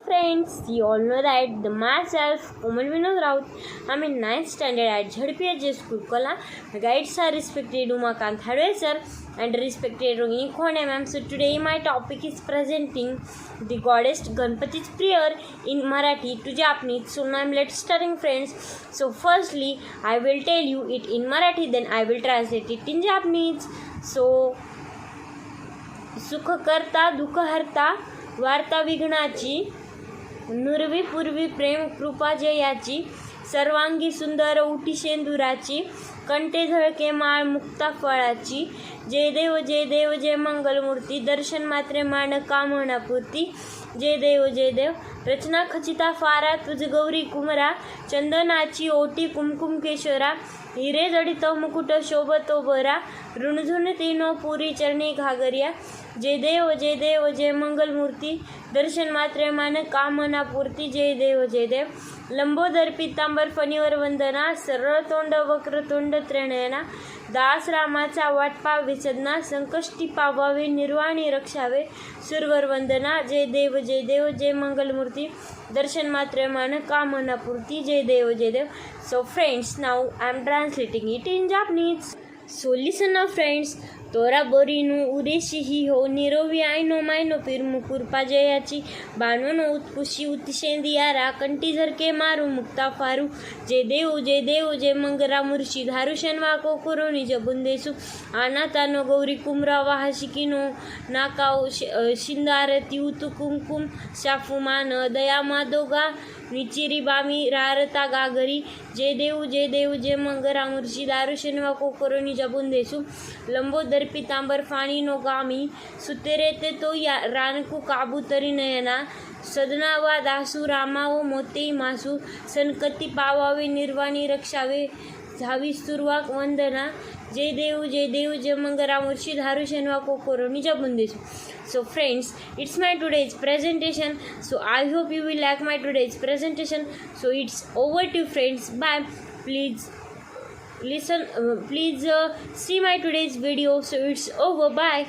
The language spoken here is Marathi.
Friends, you all know that the myself, Komal Vinod Raut, I'm in 9th standard at ZPHJ School, Kola. My guides are respected Umakant Hadwe sir and respected Rogini Khone ma'am. So today my topic is presenting the goddess Ganpati's prayer in Marathi to Japanese. So now let's starting friends. So firstly, I will tell you it in Marathi, then I will translate it in Japanese. So सुख करता दुःख हरता वार्ता विघ्नाची नुरवी पूर्वी प्रेम कृपा जयाची सर्वांगी सुंदर उटी शेंदुराची कंठे झळके माळ मुक्ता फळाची जय देव जय मंगलमूर्ती दर्शन मात्रे मान कामनापूर्ती जय देव रचना खचिता फारा तुझ गौरी कुमरा चंदनाची ओटी कुमकुम केशरा हिरे जडित मुकुट शोभतो बरा ऋणझुन तीनो पुरी चरणी घागरिया जय देव जय मंगलमूर्ती दर्शन मात्रे मान कामना पूर्ती जय देव लंबोदर पितांबर फणीवर वंदना सरळ तोंड वक्र तोंड त्रिनयना दास रामाचा वाटपा विसदना संकष्टी पावावे निर्वाणी रक्षावे सुरवर वंदना जय देव जय मंगलमूर्ती दर्शन मात्रे मान कामना पूर्ती जय देव So friends, now I am translating it in Japanese. So listen now friends. तोरा बोरीनु उरेशी ही हो निरोवी आयनो मायनो फिरमु कुरपा जयाची बाणोनो उत्कुशी उतिशेंदियारा कंटी झरके मारू मुक्ता फारू जय देव जय मंगरा मुर्शी धारू शनवा कोकोरो निज बुंदेसु आनातानो गौरी कुमरा वाहशिकिनो नाकाओ शिंदारती उतु कुमकुम शाफुमान दया मादोगा निचिरी बामी रारता गागरी जय देव जय मंगरा मुर्शी दारू शनवा कोकोरो निज बुंदेसु लंबोदर पितांबर फाणी नो गामी सुतेरे ते तो या रानकू काबू तरी नयना सदना वा दासू रामावो मोते मासू सनकती पावावे निर्वाणी रक्षावे झावी सुरवाक वंदना जय देव जय मंगरा मुर्शी धारू शनवा कोकोरो निज बुंदेसु. So friends, it's my today's presentation. So I hope you will like my today's presentation. So it's over to friends. Bye. Please listen, please see my today's video. So it's over. Bye.